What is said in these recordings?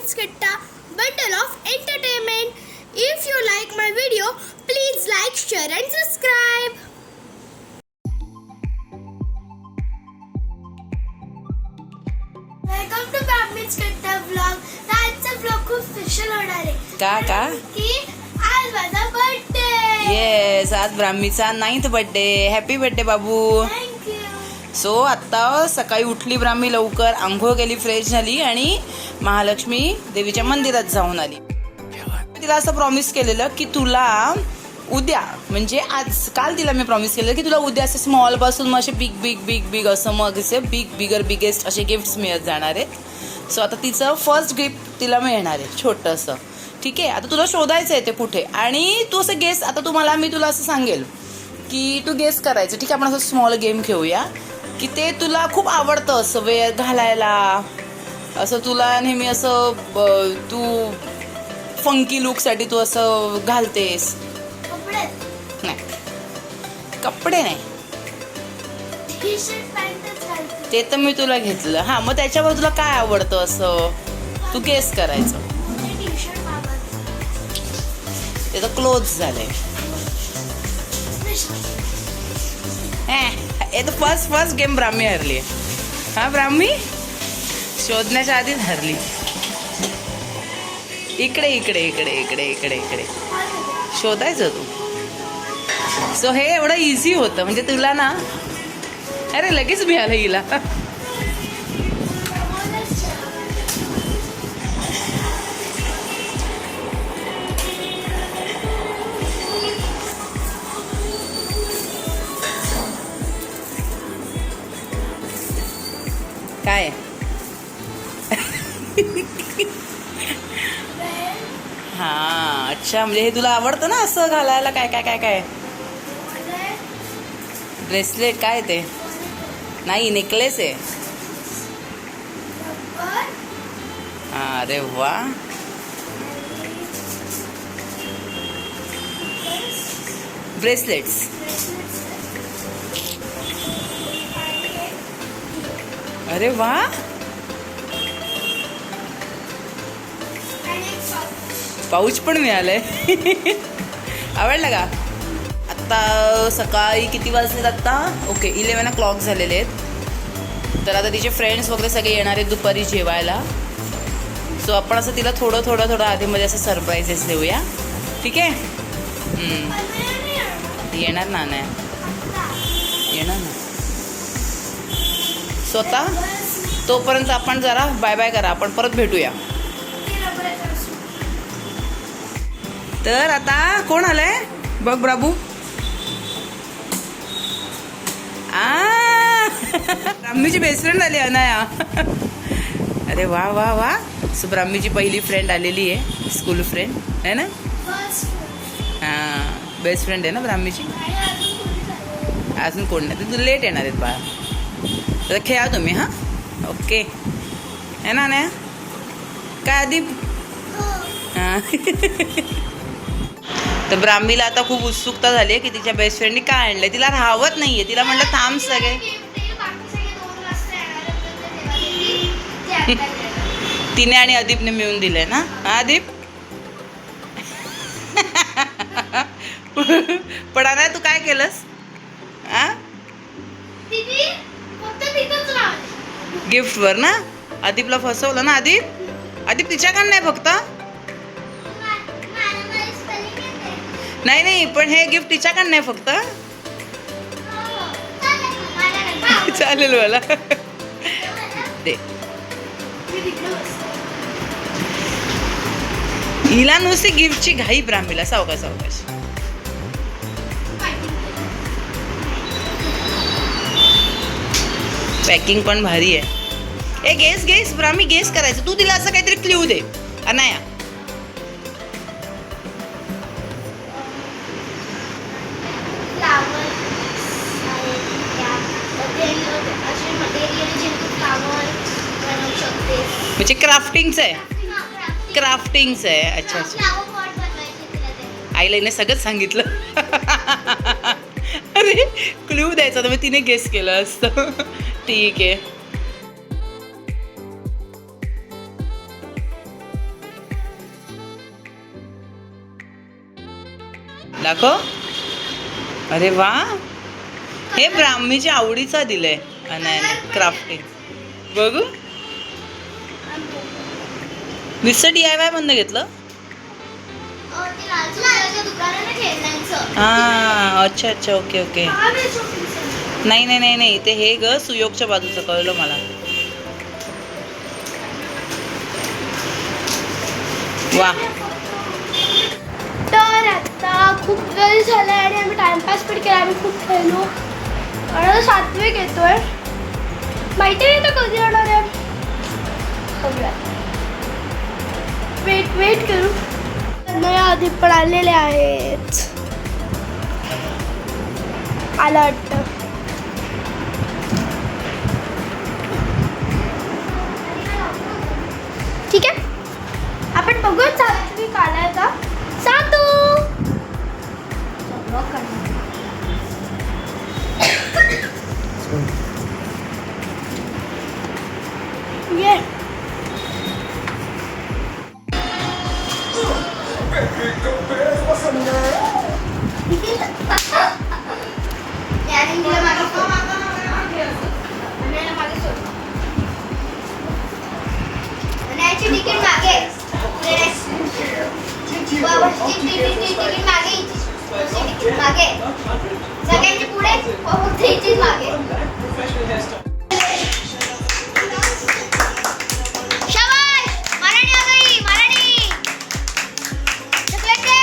Brahmin's Kitta, bundle of entertainment. If you like my video, please like, share and subscribe. Welcome to Brahmin's Kitta vlog. आजचा vlog खूप special होणार आहे. का की आज माझा बर्थडे. येस, आज ब्राह्मीचा 9th birthday. Happy birthday Babu. Thank you. So आत्ता सकाळी उठली ब्राह्मी लवकर, आंघोळ केली, फ्रेश झाली आणि महालक्ष्मी देवीच्या मंदिरात जाऊन आली. तिला असं प्रॉमिस केलेलं की तुला उद्या, म्हणजे आज काल तिला मी प्रॉमिस केलेलं की तुला उद्या असे स्मॉल पासून मग असे बिग बिग बिग बिग असं मग असे बिगेस्ट असे गिफ्ट्स मिळत जाणार आहेत. सो आता तिचं फर्स्ट गिफ्ट तिला मिळणार आहे छोटंसं. ठीक आहे, आता तुला शोधायचं आहे ते कुठे, आणि तू असं गेस, आता तुम्हाला मी तुला असं सांगेल की तू गेस करायचं. ठीक आहे, आपण असं स्मॉल गेम खेळूया की ते तुला खूप आवडतं असं वेळ घालायला, असं तुला नेहमी असं तू फंकी लुकसाठी तू असं घालतेस. नाही, कपडे नाही, टी-शर्ट पॅन्टच घालते. ते तर मी तुला घेतलं. हां, मग त्याच्यावर तुला काय आवडतं असं तू गेस करायचं. टी-शर्ट आवडतं. ते तर क्लोज झालंय. हे तर फर्स्ट गेम ब्राह्मी हरली आहे. हा, ब्राह्मी शोधण्याच्या आधीच हरली. इकडे इकडे इकडे इकडे इकडे इकडे शोधायचं तू. सो हे एवढं इझी होतं, म्हणजे तुला ना, अरे लगेच मिळालं हिला. काय हा, अच्छा, म्हणजे हे तुला आवडतं ना असं घालायला. काय काय काय काय ब्रेसलेट, काय ते? नाही, नेकलेस आहे. अरे वा, ब्रेसलेट्स. अरे वा, पाऊच पण मिळालंय. आवडलं का? आत्ता सकाळी किती वाजलेत आत्ता? ओके, 11 o'clock झालेले आहेत. तर आता तिचे फ्रेंड्स वगैरे सगळे येणार आहेत दुपारी जेवायला. सो आपण असं तिला थोडं थोडं थोडं आधीमध्ये असं सरप्राईजेस देऊया. ठीक आहे? येणार ना? नाही येणार ना स्वतः. तोपर्यंत आपण जरा बाय बाय करा, आपण परत भेटूया. तर आता कोण आलंय बघ ब्राबू. ब्राह्मीची बेस्ट फ्रेंड आली अनाया. अरे वा वा वा. सो ब्राह्मीची पहिली फ्रेंड आलेली आहे, स्कूल फ्रेंड आहे ना. हां, बेस्ट फ्रेंड आहे ना ब्राह्मीची. अजून कोण नाही, तू लेट येणार आहेत बाळा. तर खेळा तुम्ही. हां, ओके आहे ना अनाया. काय आधी हां. तर ब्राह्मीला आता खूप उत्सुकता झाली आहे की तिच्या बेस्ट फ्रेंडनी काय आणलंय. तिला राहवत नाहीये. तिला म्हटलं थांब सगळे. तिने आणि अदीपने मिळून दिलंय ना. अदीप पण ना, तू काय केलंस? गिफ्टवर ना अदीपला फसवलं ना. अदीप तिच्याकडं नाही फक्त. नाही, पण हे गिफ्ट तिच्याकडं नाही फक्त. चालेल मला दे. हिला नुसती गिफ्टची घाई ब्राह्मीला. सावकाश सावकाश. पॅकिंग पण भारी आहे. ए गेस ब्राह्मी, गेस करायचं. तू तिला असं काहीतरी क्ल्यू दे अनाया. म्हणजे क्राफ्टिंगचं आहे. अच्छा अच्छा. आईला हिने सगळंच सांगितलं. अरे क्ल्यू द्यायचा तर मग तिने गेस केलं असतं. ठीक आहे. दाखव. अरे वा, हे ब्राह्मीच्या आवडीचा दिलंय अनायाने क्राफ्टिंग. बघू, नुसतं DIY बंद घेतलं. हा, अच्छा अच्छा, ओके ओके. नाही नाही नाही नाही, ते हे ग सुयोगच्या बाजूचं, कळलं मला. वा, तर आता खूप वेळ झाला आणि आम्ही टाइमपास पण केला. आम्ही खूप खेळलो आणि आता सात्विक येतोय. माहिती नाही तर कधी येणार आहे. सगळ्यात वेट करू. त्यांना आधी पण आलेले आहेत. आला वाटतं. ठीक आहे, आपण बघू सात्विक आलाय का. सातू ये. तिकीट मागे मागे सगळ्यांची पुढे मागे. शाबाश, मराठी आ गई, मराठी. चॉकलेट दे.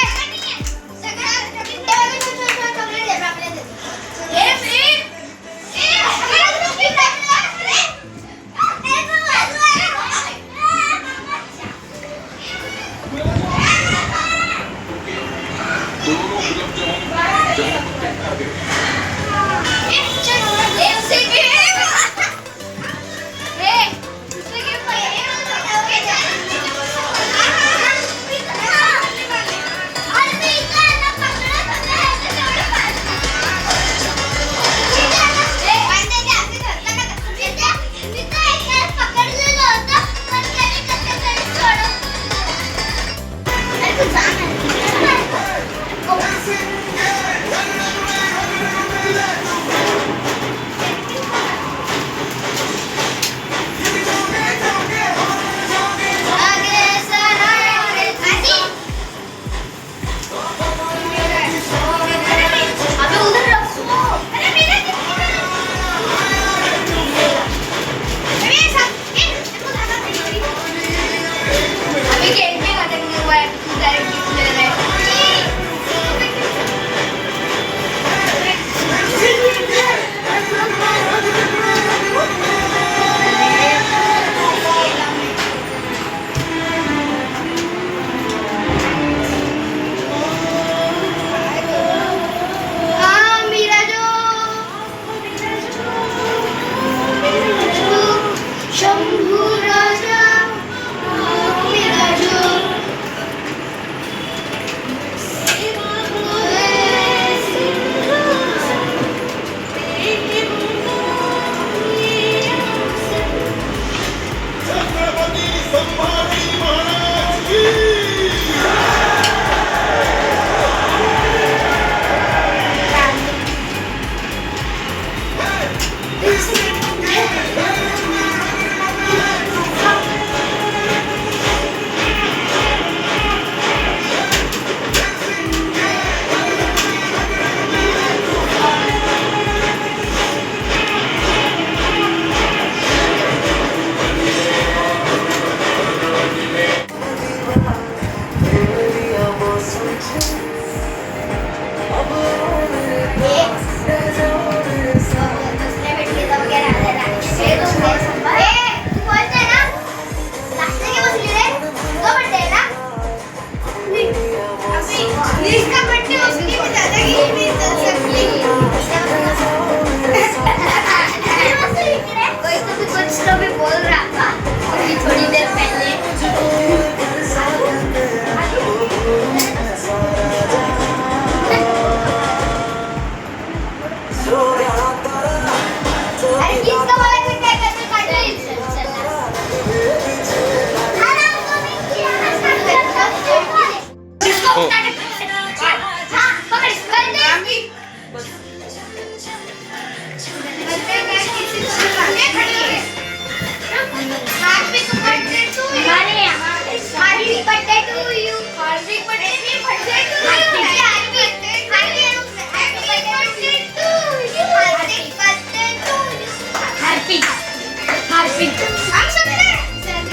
हार्पिक हम समझे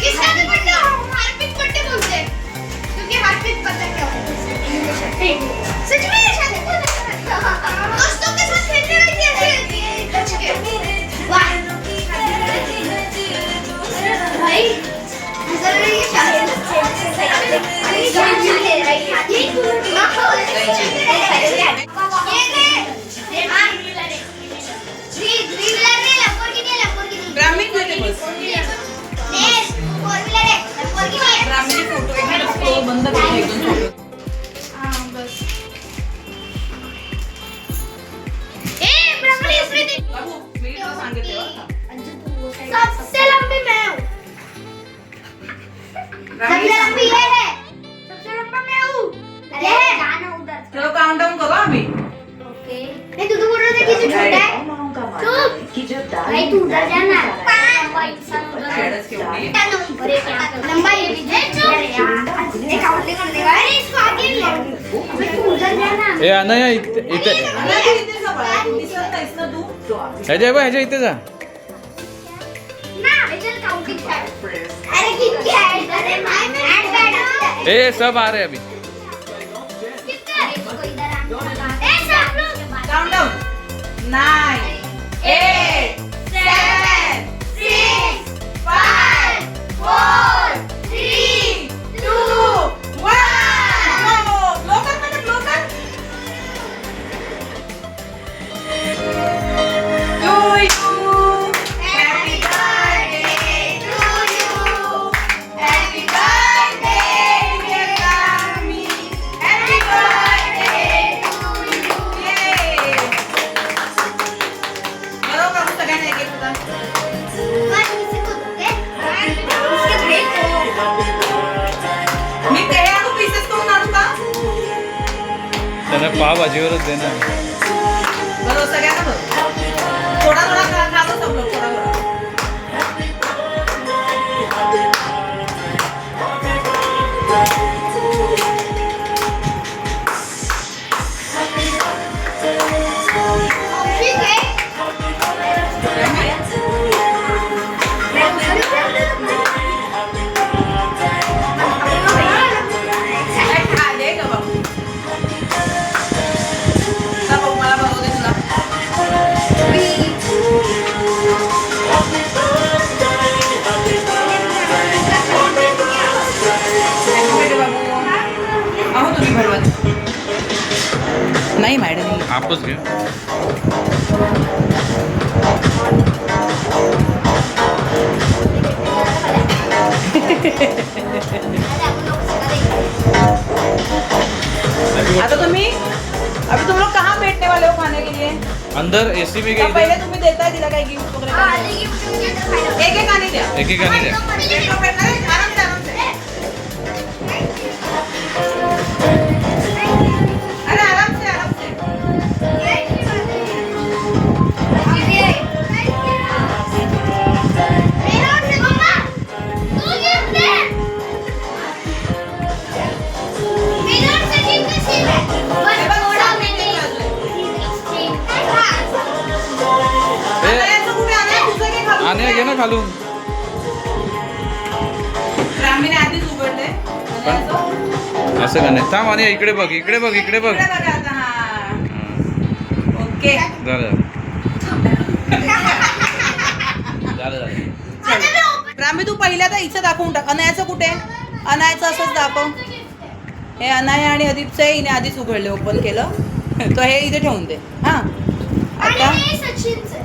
इसका भी पढ़ते हो हार्पिक पढ़ते बोलते हैं क्योंकि हार्पिक पता क्या होता है सच में ये शादी दोस्तों के साथ खेलने में कैसे बच के वाह भाई नजर ये शादी ब्राह्मणी मध्ये बस. ब्राह्मणी फोटो एक बंद करून एकदम फोटो. बाबू मी तुला सांगितले बरं का. सबसे लंबी मैं हूँ सबसे लंबी ये है सबसे लंबा मैं हूँ ये है जाना उधर चलो काउंटडाउन करू आम्ही. ओके नहीं तू तो बोल रहा था कि जो छोटा है तू भाई तू उधर जाना लंबा इंसान उधर ऍडच केवढी आहे. अरे क्या लंबा ये भी है जो एक काउंटिंग कर देगा अरे इसको आगे ले अबे तू उधर जाना ए अनया इथे अरे इथे जा बाळा. तू दिसत नाहीस ना तू. ह्याच्या इथे जा. ना चल काउंटिंग कर अरे कितने है अरे माय में ऐड बैड ए सब आ रहे अभी. कितने है इसको इधर आना ए सब लोग काउंटडाउन 9 8 7 6 5 4 3 2 1 लोकल मतलब local to you happy birthday to you happy birthday dear Kami happy birthday to you ये बरोबर सगळ्यांना एक एक होता. बस किसी को दे उसके ब्रेक मी ते आणू पीसेस करून आणू का त्यांना पावभाजीवरच दे ना. बरोबर सगळ्यांना बघ थोडा थोडा खातो सब लोग थोडा थोडा. ठीक है खा दे ग बाबू. चल बाबू मला बनवू दे तुला. भेटू बाबू. अहो तुम्ही भरवा. नाही मॅडम आपच घे. आता तुम्ही अभी तुम लोग कहाँ बैठने वाले हो खाने के लिए. अंदर एसी में का गई. पहिले तुम्ही देताय तिला काही गिफ्ट वगैरे हां काही? लेकिन एक एक आणि द्या. एक एक आणि द्या. एक एक भेटणार आहे? आराम से आराम से. अरे आराम से आराम से. आता याचं कुठे आणा? तुझं घे खालून. आणि घे ना खालून. ब्राह्मणी आधीच उघडलंय. आणि याचं- असं का नाही. थांब आणि इकडे बघ इकडे बघ इकडे बघ. इकडे बघा आता. हा. ओके झालं झालं झालं. ब्राह्मी तू पहिल्यांदा हिचं दाखवून टाक. अनायाचं कुठे? अनायाचं असंच दाखव. हे अनाया आणि अदीपचं आहे. हिने आधीच उघडले ओपन केलं. तो हे इथे ठेवून दे. हा आता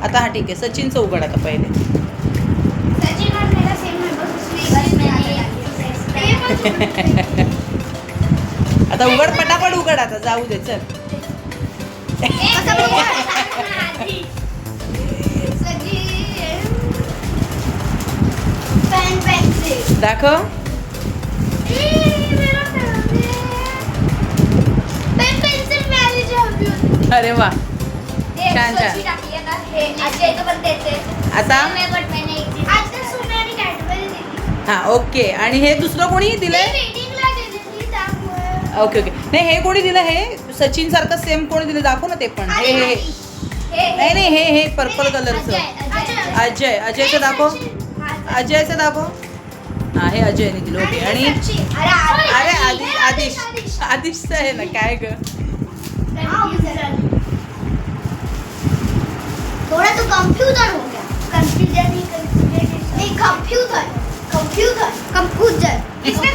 आता हा ठीक आहे. सचिनचं उघड आता पहिले. आता उघड पटापट उघड आता जाऊ दे चल. दाखव. अरे वा छान छान. आता हा ओके. आणि हे दुसरं कोणी दिलंय? Okay okay. नाही हे कोणी दिलं? हे सचिन सारखं सेम कोणी दिलं दाखव ना ते पण. हे हे नाही नाही हे पर्पल कलरचं. अजय. अजयचं दाखव. अजयचं दाखव. हा हे अजयने दिलं. ओके. आणि अरे आदिश आदिशचं आहे ना. काय ग थोड़ा तो कंफ्यूजन हो गया. कंफ्यूजन नहीं कंफ्यूजर इसमें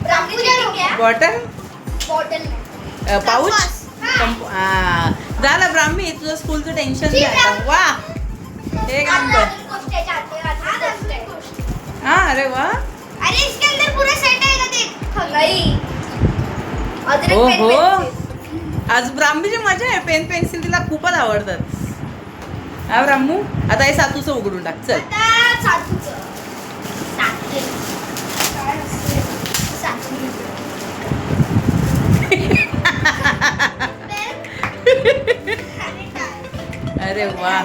कंफ्यूजन हो गया. Bottle bottle pouch. कंपास. हा झालं ब्राह्मी. तुझं स्कूलचं टेन्शन नाही आता. वा एक नंबर. हा अरे वा. अरे इसके अंदर पूरा सेट है ना. देख नहीं अदरक हो पेन हो पेन्सिल. आज ब्राह्मीची मजा आहे. पेन पेन्सिल तिला खूपच आवडतात. हा ब्राह्मू आता हे सातूचं उघडून टाक. चल आता सातूचं. सातू. काय असते? सातू. अरे वा.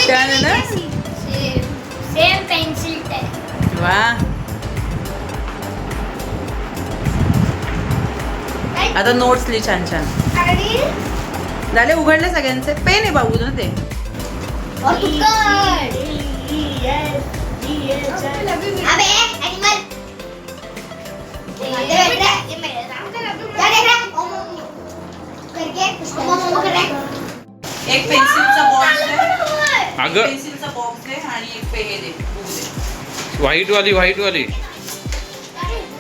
छान आहे ना? Same pencil type. वा. आता नोट्स लिही छान छान. आणि झाले उघडले सगळ्यांचे. पेन आहे बाबू ना ते. और तू कर. अबे एनिमल. ये मेरा नाम क्या देख रहा है? करके मोमो कर रहा है. एक पेन्सिलचा बॉक्स आहे. अगं पेन्सिलचा बॉक्स आहे आणि एक पे हे दे. बघू दे. व्हाईट वाली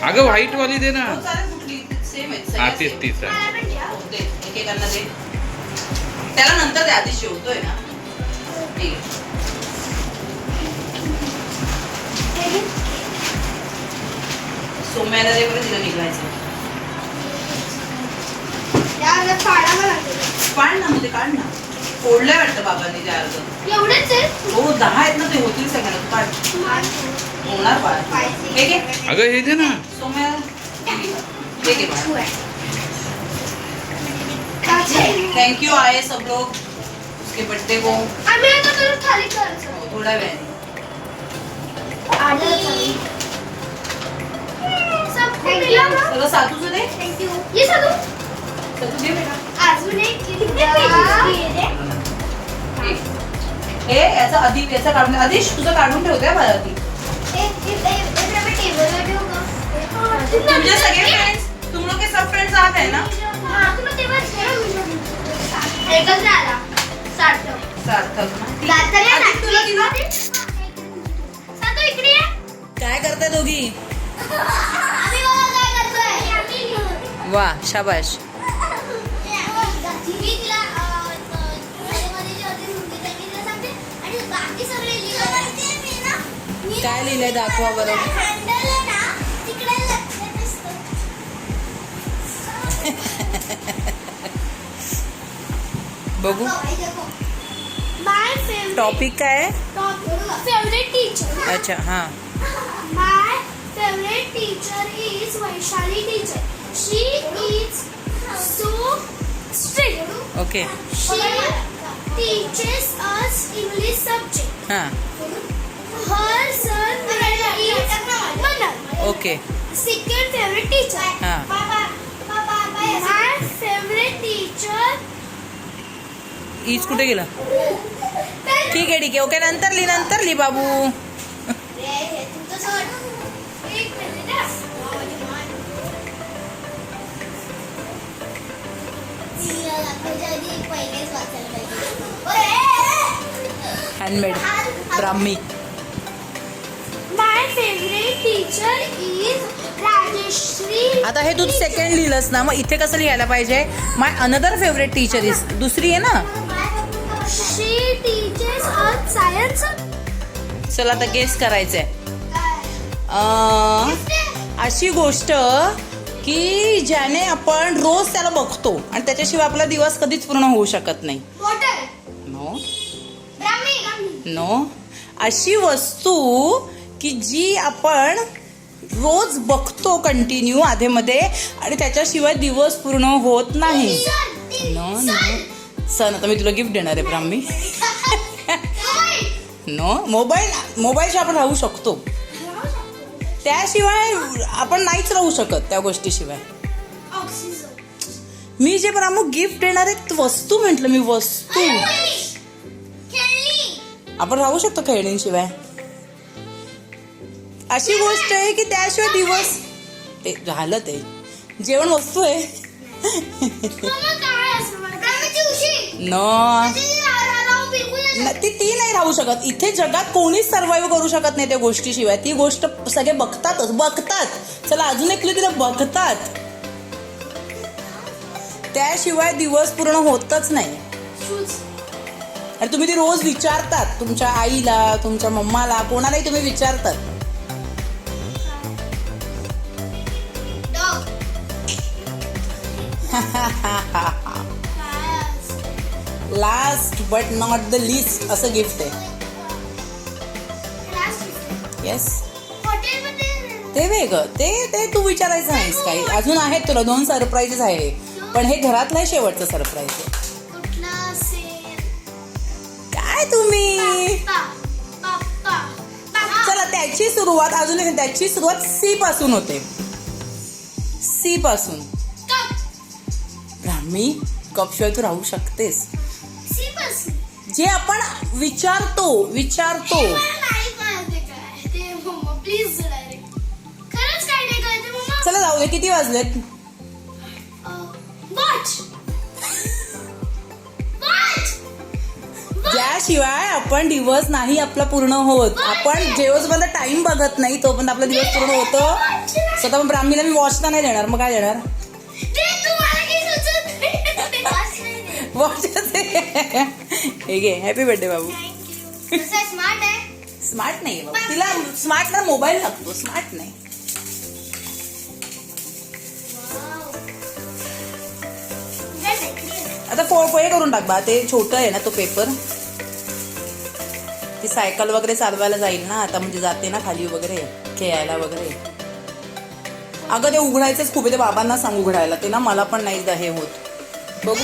अगं व्हाईट वाली दे ना. हो, चालेल. कुठली सेम आहे हा सगळ्या तीच same. तीच आहे. हो, दे एकेकांना दे. त्याला नंतर दे. आधी शिवतोय ना. ठीक आहे. सोम्याला दे बरं. तिला निघायचं. यार फाडा मला. काढ ना मध्ये. काढ ना. फोडलंय वाटतं बाबांनी ते अर्ध. एवढंच आहे. हो 10 आहेत ना. ते होतील सगळ्यांना. तू काढ. होणार बाळ. हे घे. अगं हे दे ना. सोम्या हे घे बाळ. थैंक यू आए सब लोग उसके बर्थडे को. आम्ही आता तुला खाली करायचं. हो, थोड्या वेळाने. आणि सब थँक्यू. सगळं सातूचं दे. थँक्यू. ये साधू. सातू दे बेटा. अजून एक किती पेजेस दिले. हे याचा अधिक याचा काढून. आदिश तुझं काढून ठेवते मला आधी. टेबलवर ठेवू का? तुमचे सगळे फ्रेंड्स. तुम लोग के सब फ्रेंड्स आत आहे ना. हां तुला तेव्हाच एकच झाला. सार्थक. सार्थक ना. सार्थक आदिश, तुला दिलं. सातू इकडे ये. काय करताय दोघी. आम्ही बघा काय करतोय. वा शाबाश. मी तिला मध्ये जे होते ते तिला सांगते आणि बाकी सगळे लिहिलं मी ना. काय लिहिलंय दाखवा बरं. हँडल आहे ना तिकडे लक्षात असतं. बघू माय फेवरेट टॉपिक काय. Favourite teacher. अच्छा हां. My favorite teacher is Vaishali teacher. She is so strict. Okay. She teaches us English subject. हां. Her son name is Manan. Okay. Second favorite teacher. हां. My favorite teacher. ईज कुठे गेला. ठीक आहे. Okay नंतर लिही बाबू. एक minute. Handmade Brahmi. My favourite teacher is Rajeshri. आता हे तू सेकंड लिहिलंस ना. मग इथे कसं लिहायला पाहिजे. माय अनदर फेवरेट टीचर इज. दुसरी आहे ना. शी टीचेस अस सायन्स. चला आता गेस करायचंय. अशी गोष्ट की ज्याने आपण रोज त्याला बघतो आणि त्याच्याशिवाय आपला दिवस कधीच पूर्ण होऊ शकत नाही. वॉटर. नो ब्राह्मी. नो. अशी वस्तू की जी आपण रोज बघतो कंटिन्यू आधेमध्ये आणि त्याच्याशिवाय दिवस पूर्ण होत नाही. No no. सन. आता मी तुला गिफ्ट देणार आहे ब्राह्मी. नो. मोबाईलशिवाय आपण राहू शकतो. त्याशिवाय आपण नाहीच राहू शकत त्या गोष्टीशिवाय. मी जे प्रामुख गिफ्ट देणार आहे वस्तू म्हटलं मी, वस्तू. खेळणी. आपण राहू शकतो खेळणीशिवाय. अशी गोष्ट आहे की त्याशिवाय दिवस ते झालं. ते जेवण वस्तू आहे. मम्मा काय असं ब्राह्मीची उशी. न बिलकुल ती नाही राहू शकत. इथे जगात कोणीच सर्व्हाइव्ह करू शकत नाही त्या गोष्टीशिवाय. ती गोष्ट सगळे बघतात. चला अजून एक तिला बघतात. त्याशिवाय दिवस पूर्ण होतच नाही. आणि तुम्ही ती रोज विचारतात तुमच्या आईला, तुमच्या मम्माला, कोणालाही तुम्ही विचारतात. Last but not the list असं गिफ्ट आहे. येस, ते वेगळं. ते तू विचारायचं नाहीस काही. अजून आहेत तुला 2 सरप्राईजेस आहे, पण हे घरातलं शेवटचं सरप्राईज आहे. काय तुम्ही. चला त्याची सुरुवात अजून त्याची सुरुवात सी पासून होते. सी पासून. ब्राह्मी, कप शिवाय तू राहू शकतेस. जे आपण विचारतो. चला जाऊ दे. किती वाजलेत. ज्याशिवाय आपण दिवस नाही आपला पूर्ण होत. आपण जेव्हा टाइम बघत नाही तोपर्यंत आपला दिवस पूर्ण होतो. स्वतः ब्राह्मीला मी वॉच तर नाही देणार. मग काय देणार. वॉच. हे घे. हॅपी बर्थडे बाबू. स्मार्ट आहे. स्मार्ट नाही बाबू. तिला स्मार्ट ना मोबाईल लागतो. स्मार्ट नाही. आता पोहे करून टाक बा. ते छोटं आहे ना तो पेपर. ती सायकल वगैरे चालवायला जाईल ना आता, म्हणजे जाते ना खाली वगैरे खेळायला वगैरे. अगं ते उघडायचंच खूप आहे. ते बाबांना सांग उघडायला. ते ना मला पण नाही हे होत. बघू.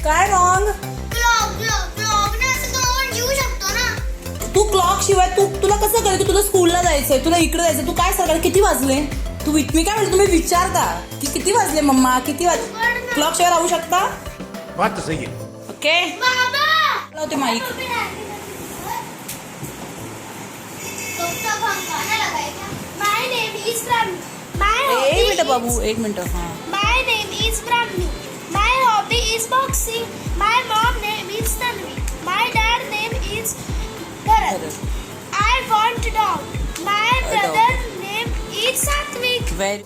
काय रॉंग. तू क्लॉक शिवाय तुला कसं कळलं की तुला स्कूलला जायचंय, तुला इकडे जायचंय. तू काय सरकार किती वाजले. मी काय म्हणतो तुम्ही विचारता की किती वाजले मम्मा, किती वाजले. क्लॉक शिवाय राहू शकता. बात तो सही है. ओके. लावते माईक. एक मिनिट बाबू, एक मिनिट. हा. My name is Brahmi. My hobby is boxing. My mom name is Tanvi. My dad name is Bharat. I want a dog. My brother name is Satvik. Very.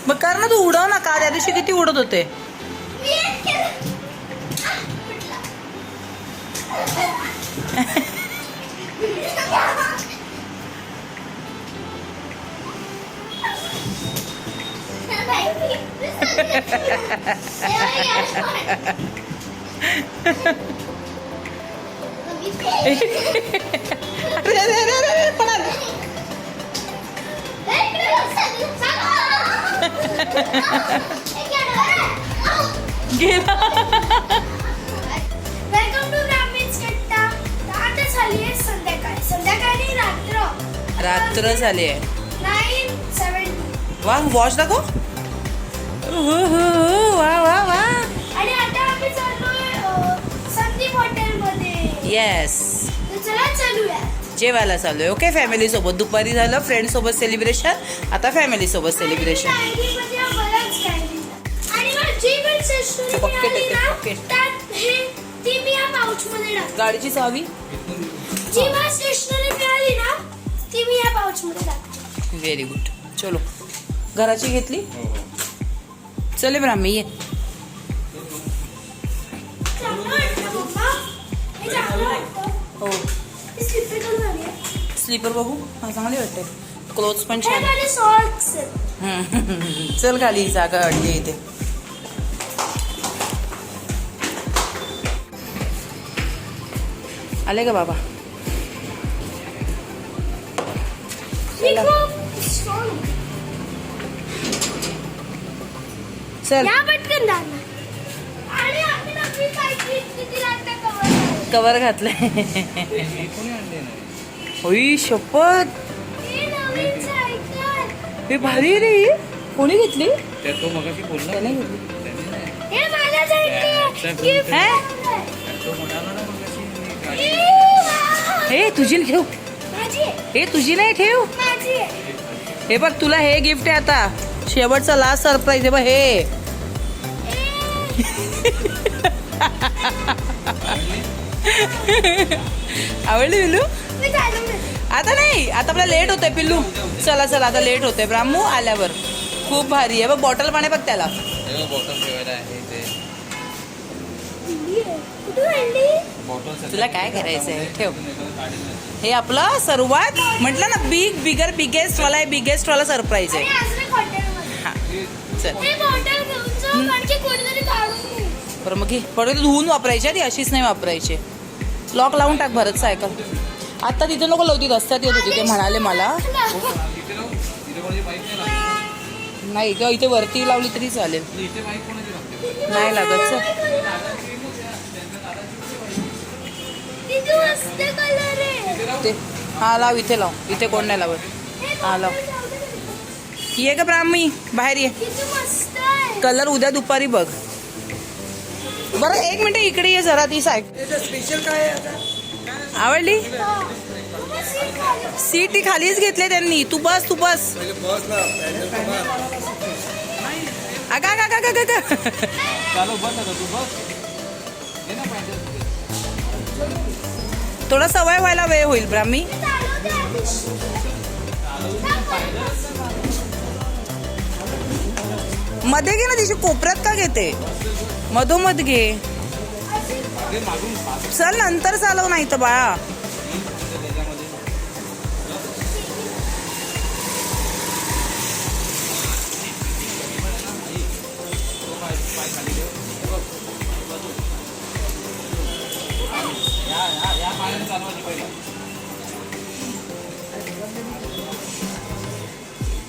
मग कर ना तू. उडव ना. का त्या दिवशी किती उडत होते. गेला. वेलकम टू ग्रामीण कट्टा. आता झाली आहे संध्याकाळी रात्र झाली आहे. 9:70. वा. वॉच दाखव. वा वा वा. आणि आता आम्ही चाललोय संदीप हॉटेलमध्ये. येस. तर चला चालूया. जेवायला चालूय. ओके. फॅमिली सोबत. दुपारी झालं फ्रेंड सोबत सेलिब्रेशन, आता फॅमिली सोबत सेलिब्रेशन. गाडीची चावी. जी मला स्टेशनरी मिळाली ना ती मी या पाउच मध्ये टाकते. Very good. चलो. घराची घेतली. चले ब्राह्मी ये. हो. स्लीपर बघू. हा चांगली वाटते. क्लोथ्स पण छान. चल खाली. जागा अडली इथे. आले का बाबा. चल. या पटकन आणि आम्ही किती लागतं कवर. कवर घातलंय. हे कोणी आणले नाही. होई शपथ, हे नवीन सायकल. हे भारी रे. कोणी घेतली? त्या तो मगाशी बोलला त्याने घेतली. त्याने नाही. हे माझ्या सायकल. गिफ्ट. हे? तो म्हणाला ना मगाशी मी गाडी हे तुझी ठेव. माझी. हे तुझी नाही ठेव. माझी. हे बघ तुला हे गिफ्ट आहे आता. शेवटचा लास्ट सरप्राईज आहे बघ हे. आवडली पिल्लू? मी चालून घेते. आता नाही, आता आपला लेट होतंय पिल्लू. चला चला आता लेट होतंय. ब्राह्मू आल्यावर. खूप भारी आहे बघ. बॉटल पाणी बघ त्याला. हे बॉटल ठेवायला आहे ते कुठून आणली? बॉटल तुला काय करायचंय ठेव. हे आपलं सर्वात म्हटलं ना बिगेस्ट वाला आहे. बिगेस्ट वाला सरप्राईज आणि आहे. अजून एक हॉटेलमध्ये. हा चल. हे बॉटल घेऊन जाऊ कारण की कोणीतरी काढून घेऊ. बरं मग घे. पडते धुवून वापरायची आहे ती, अशीच नाही वापरायची. लॉक लावून टाक भरत सायकल. आता तिथे नको लावती, रस्त्यात येत होती ते म्हणाले मला. तिथे कोणाची बाईक नाही लागली. नाही किंवा इथे वरती लावली तरी चालेल. इथे बाईक कोणाची लागते. नाही लागत चल. किती मस्त कलर आहे. ते हा लाव इथे लाव. इथे कोण नाही लावत. हे हा लाव. बॉटल जाऊ दे तिथे. ये का ब्राह्मी बाहेर ये. किती मस्त आहे. कलर उद्या दुपारी बघ. बरं एक मिनिट इकडे ये जरा. ती सायकल स्पेशल काय आहे आता? आवडली? मग सीट खाली. सीट ती खालीच घेतले त्यांनी. तू बस तू बस. पहिले बस ना पॅन्डल कमाल. अगा अगा अगा अगा अगा. चालू बंद आता तू बस. हे ना पाहिजे थोडा सवय व्हायला वेळ होईल ब्राह्मी. चालू दे आधी. मध्ये घे ना. तिची कोपऱ्यात का घेते? मधोमध घे. चल नंतर चालव नाही तर बाळा.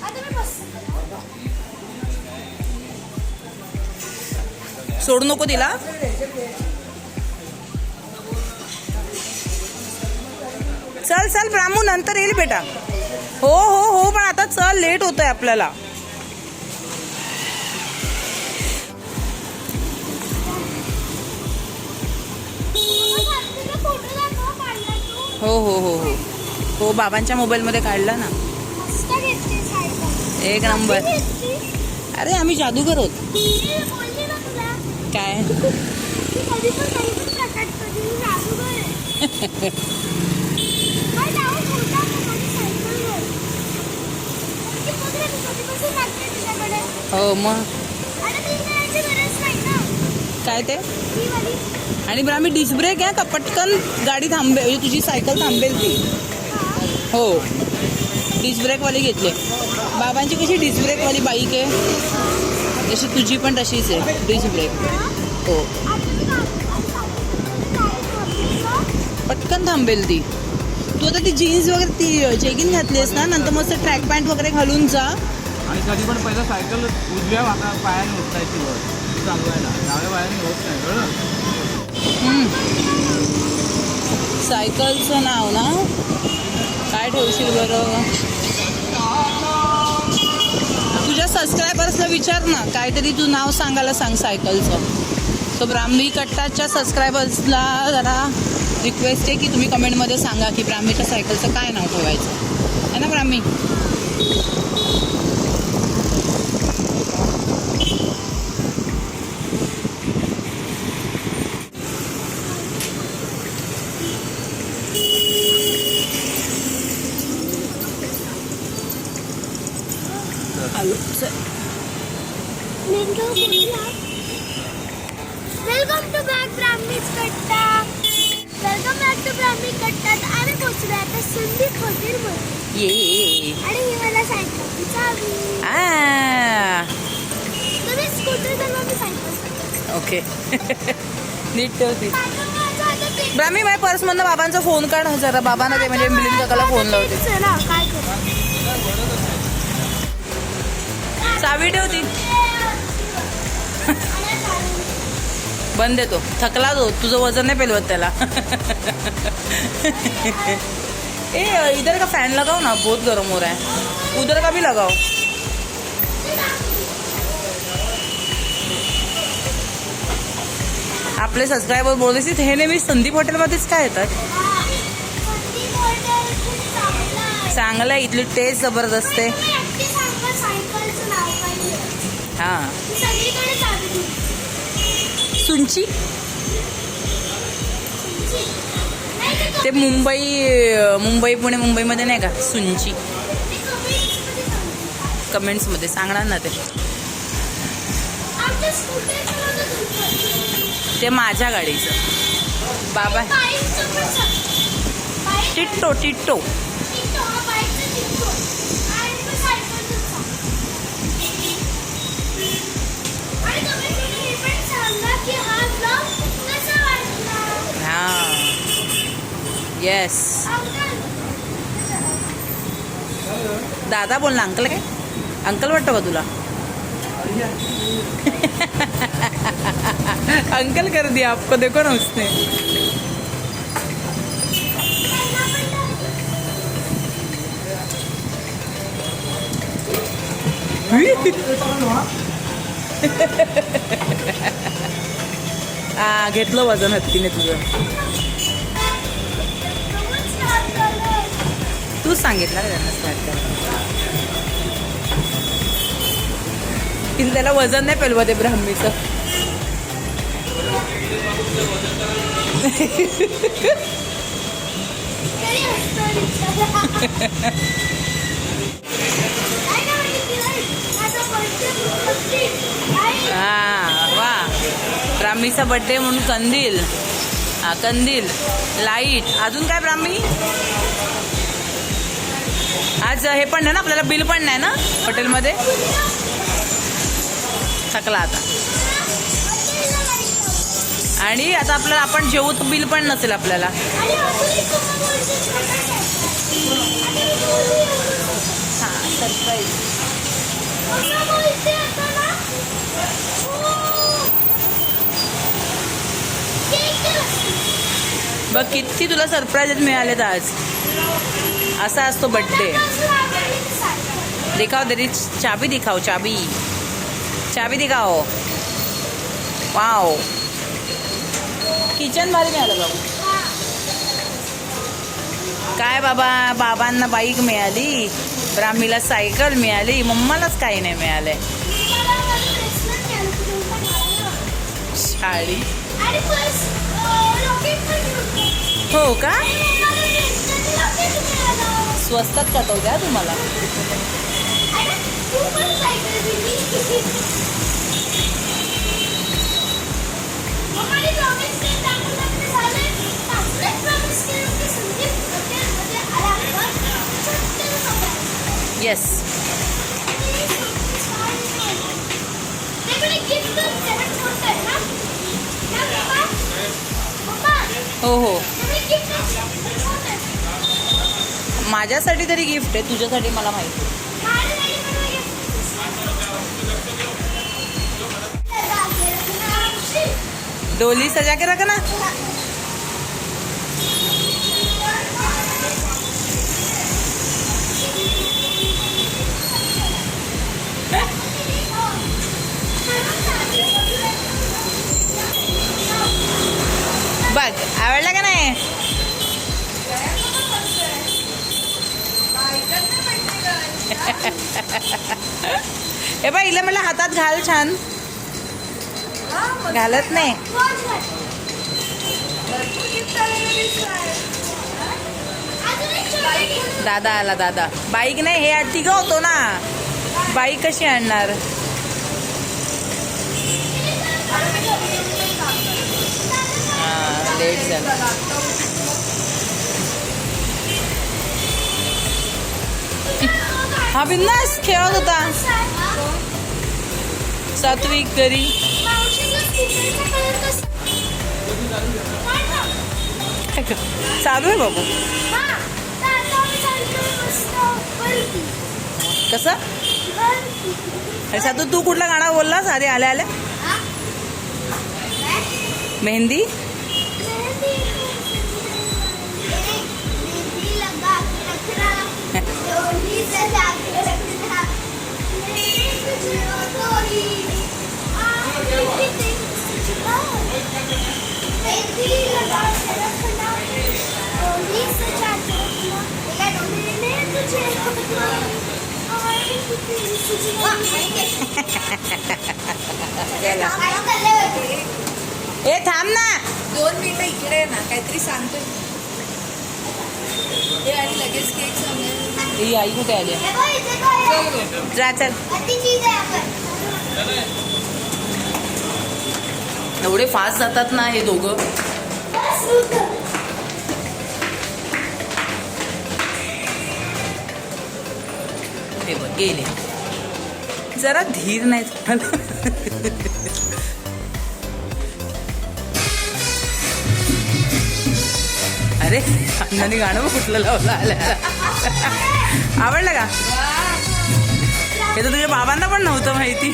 आता मी बस. सोडू नको तिला. चल चल ब्राह्मू नंतर येईल बेटा. हो हो हो पण आता चल लेट होतंय आपल्याला. फोटो दाखव काढला तू. हो हो हो हो हो बाबांच्या मोबाईलमध्ये काढला ना. मस्त घेतली सायकल. एक नंबर. घेतली. अरे आम्ही जादूगर आहोत. मी बोलली ना तुला. काय ती कधी पण काही पण प्रकट कधी मी जादूगर आहे. काय नाव खोटा पण माझी सायकलवर. ती बघ रे, तू कधीपासून लागते तुझ्याकडे. हो मग आणि ती करायची गरज नाही ना. काय ते. ती वाली. आणि ब्राह्मी डिस्क ब्रेक आहे का पटकन गाडी थांबेल. म्हणजे तुझी सायकल थांबेल ती. हो डिस्क ब्रेकवाली घेतली. बाबांची कशी डिस्क ब्रेकवाली बाईक आहे तशी तुझी पण तशीच आहे डिस्क ब्रेक. हो पटकन थांबेल ती. तू आता ती जीन्स वगैरे ती जेगिन घातलीस ना नंतर मस्त ट्रॅक पॅन्ट वगैरे घालून जा. आणि कधी पण पहिला सायकल उजव्या हाता पायाने उचलायची वर चालवायला. डाव्या पायाने होत नाही कळलं. सायकलचं नाव ना काय ठेवशील बरं. तुझ्या सबस्क्रायबर्सला विचार ना काहीतरी तू नाव सांगायला सांग सायकलचं. सो ब्राह्मी कट्टाच्या सबस्क्रायबर्सला जरा रिक्वेस्ट आहे की तुम्ही कमेंटमध्ये सांगा की ब्राह्मीच्या सायकलचं काय नाव ठेवायचं आहे ना ब्राह्मी. वेलकम टू बॅक ब्राह्मीज कट्टा. वेलकम बॅक टू ब्राह्मी कट्टात आम्ही पोहोचलो आता संदीप हॉटेलमध्ये. ये आणि ही मला सायकलची चावी. तुम्ही स्कूटर चालवा मी सायकल. ओके नीट ठेवती. माझं आता ते ब्राह्मी माझ्या पर्समधनं बाबांचा फोन काढ जरा. बाबांना ते म्हणजे मिलिंद काकाला फोन लावते. चला काय करू. चावी ठेवती. बंद देतो. थकला तो, तुझं वजन नाही पेलवत त्याला. ए इधर का फैन लगाओ ना, बहुत गर्म हो रहा है. उधर का भी लगाओ. आपले सबस्क्रायबर बोलते हे नेहमी संदीप हॉटेलमध्येच काय येतात. चांगलं आहे, इथली टेस्ट जबरदस्त आहे. हा सुंची ते मुंबई पुणे मुंबईमध्ये नाही का सुंची. कमेंट्समध्ये सांगणार ना ते माझ्या गाडीचं बाबा. Ditto ditto. हा येस. दादा बोल ना. अंकल काय अंकल वाटतं का तुला. अंकल कर दिया आपको, देखो ना उसने. घेतलं वजन हत्तीने तुझं. तूच सांगितलं ना त्यांना स्टार्ट करायला. तिने त्याला वजन नाही पेलवत आहे ब्राह्मीचं. हा वा. ब्राह्मीचा बर्थडे म्हणून कंदील. हा कंदील, लाईट. अजून काय ब्राह्मी. आज हे पण नाही ना आपल्याला, बिल पण नाही ना हॉटेलमध्ये. थकला आता. आणि आता आपल्याला आपण जेवू तर बिल पण नसेल आपल्याला. हा सरप्राईज. बघ किती तुला सरप्राईज मिळालेत आज. असा असतो बर्थडे. दिखाओ तेरी चाबी दिखाओ. चाबी चाबी दिखाओ. वाव. किचन भारी मिळालं बाबू. काय बाबा, बाबांना बाईक मिळाली, ब्राह्मीला सायकल मिळाली, मम्मालाच काही नाही मिळालंय. साडी. हो का. स्वस्तात का तो द्या तुम्हाला. येस. हो हो. माझ्यासाठी तरी गिफ्ट आहे, तुझ्यासाठी मला माहिती. डोली सजा के रखना. बघ आवडला का नाही. हे बघ हिला म्हटलं हातात घाल छान. घालत नाही. दादा आला. दादा बाईक नाही, हे तिघं होतो ना. बाईक कशी आणणार. हा लेट झाला. हा बिंदास खेळत होता. सात्विक घरी. चालू आहे बाबू. कसं सातू तू कुठला गाणं बोललास आधी आल्या आल्या. मेहंदी मेहंदी लगा के रखना डोली सजा के रखना मेरे तुझे डोली मेहंदी लगा के रखना डोली सजा के रखना मेरा डोली ने तुझे ए थांब ना 2 मिनिटं इकडे ये ना काहीतरी सांगतोय हे आणि लगेच केक समजेल ही आई कुठे आली जा चल एवढे फास्ट जातात ना हे दोघं हे बघ गेले जरा धीर नाही तुम्हाला अरे अण्णांनी गाणं बघ कुठलं लावलं आलं आवडलं का हे तर तुझ्या बाबांना पण नव्हतं माहिती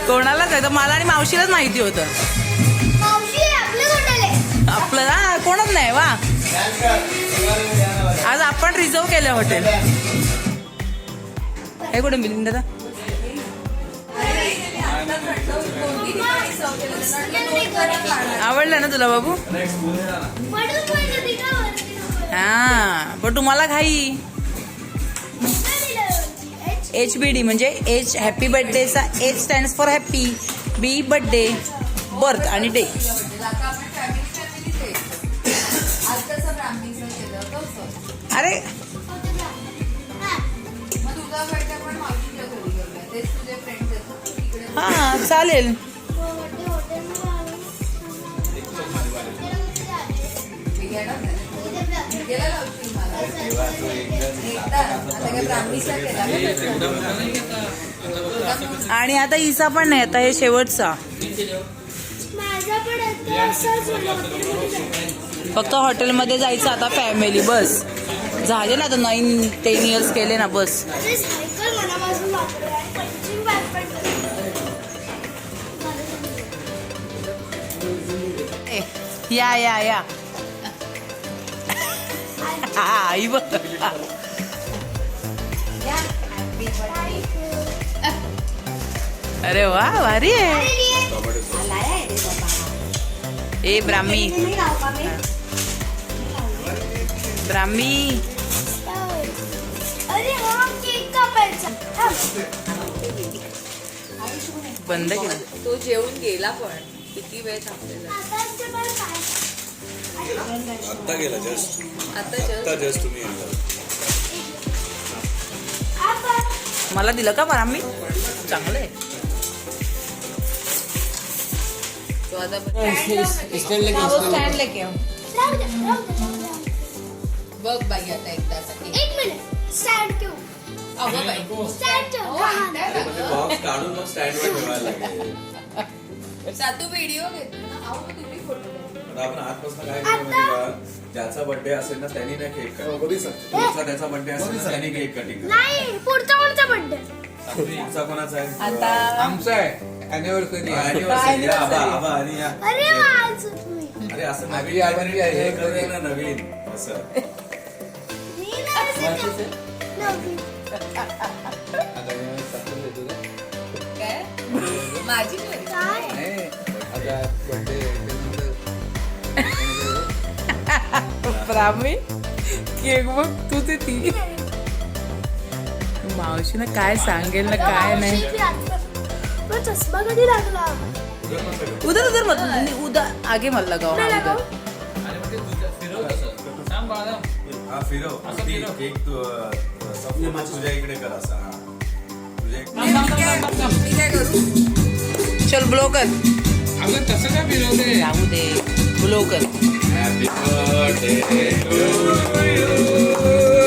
कोणालाच नाही तर मला आणि मावशीलाच माहिती होतं आपलं हा कोणच नाही वा आज आपण रिझर्व केलं हॉटेल हे कुठे मिलिंद दादा आवडलं ना तुला बाबू हा पण तुम्हाला घाई HBD म्हणजे एच हॅपी बर्थडेचा H stand for happy B birthday birth आणि डे अरे हा चालेल आणि आता इसा पण नाही आता हे शेवटचा फक्त हॉटेलमध्ये जायचं आता फॅमिली बस झाले ना आता 9-10 इयर्स केले ना बस या या या आई बघ अरे वा भारी आहे ए ब्राह्मी ब्राह्मी बंद केलं तो जेवून गेला पण किती वेळ थांबलेला आत्ता गेला जस्ट आता जस्ट तुम्ही मला दिलं का ब्राह्मी चांगलं आहे तो आता स्टँड लेके आओ. बघ बाई आता एकदासाठी एक मिनिट स्टँड ठेव अगं बाई स्टँड ठेव बॉक्स काढून मग स्टँडवर ठेवायला लागेल सातू व्हिडिओ घेतो ना अहो तुम्ही फोटो आता आपण आजपासून काय करू माहिती का ज्याचा बर्थडे असेल ना त्यांनी ना केक पुढचा त्याचा बर्थडे असेल ना त्यांनी केक कटिंग नाही पुढचा कोणचा बर्थडे पुढचा कोणाचा आहे आता आमचं आहे अॅनिव्हर्सरी Anniversary. या, आबा, आबा, आणि या. अरे आज तुम्ही अरे असं आपली नवीन आठवणी आहे. हे करूया ना नवीन असं मी नाही नवीन काय माझी घरी. काय आता बर्थडे ब्राह्मी केक बघ तू ते ती मावशीनं काय सांगेल ना काय नाही पण चष्मा कधी लागला उधर उधर मत उधर आगे मत लगाओ नाही हाँ, लगाओ. उधर आणि मग ते फिरव कसं सांग बाळा हा फिरव असं फिरव. केक तुझ्या इकडे कर असा हा तुझ्या इकडे. मी काय करू चल ब्लो कर अगं तसं काय फिरवते राहू दे ब्लो कर Happy birthday to you.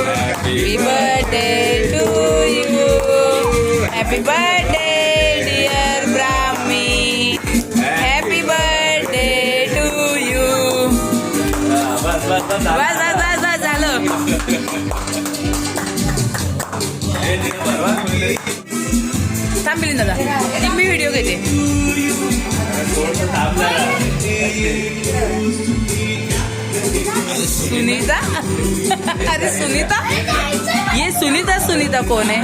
Happy birthday to you happy birthday dear Brahmi happy birthday to you बस बस बस बस बस बस बस झालं हे ते परवा थांब मिलिंद दादा ती मी व्हिडिओ घेते. सुनीता अरे सुनीता ये सुनीता कोण आहे?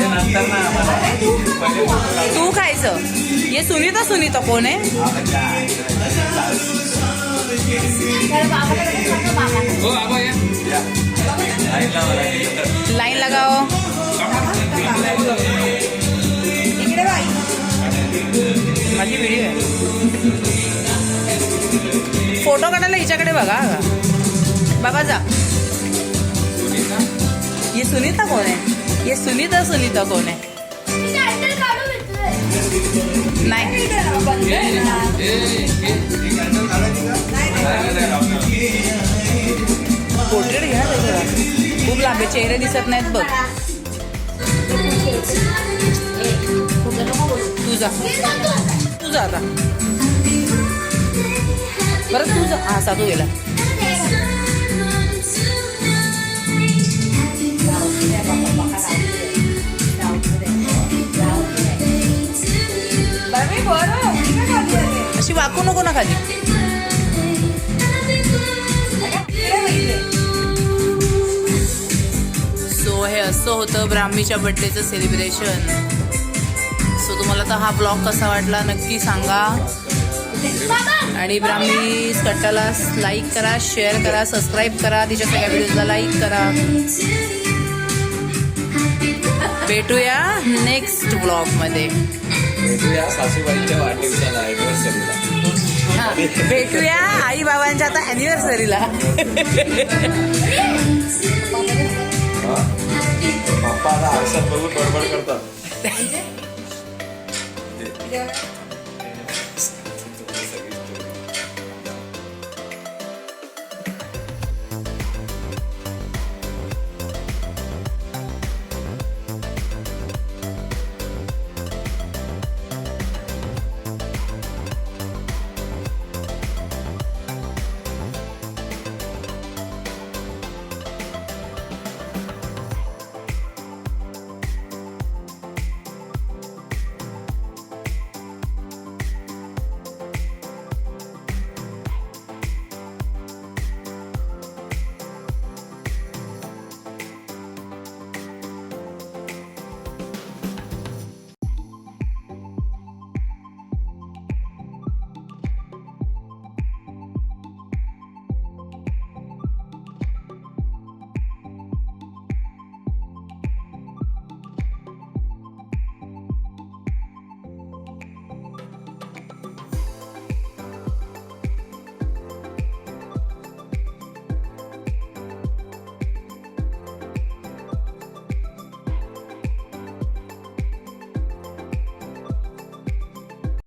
तू खायचं. ये सुनीता कोण आहे? हो आबा या. लाईन लगाओ. माझी व्हिडिओ आहे. फोटो काढायला हिच्याकडे बघा बाबा जा. ये सुनीता कोण आहे? ये सुनीता कोण आहे? नाही पोर्ट्रेट घे ना त्याच्यावर. खूप लांबे चेहरे दिसत नाहीत बघ. तू जा आता. बरं तू जा. हा साधू गेला. अशी वाकू नको ना खाली. सो हे असं होतं ब्राह्मीच्या बर्थडेचं सेलिब्रेशन. सो तुम्हाला तर हा ब्लॉग कसा वाटला नक्की सांगा. आणि ब्राह्मी कट्टाला लाईक करा, शेअर करा, सबस्क्राईब करा, तिच्या सगळ्या व्हिडिओजला लाईक करा. भेटूया नेक्स्ट ब्लॉगमध्ये. भेटूया सासूबाईंच्या वाढदिवसाला हा, भेटूया आई बाबांच्या आता अॅनिव्हर्सरीला. पप्पा आता आरशात बघून बडबड करतात.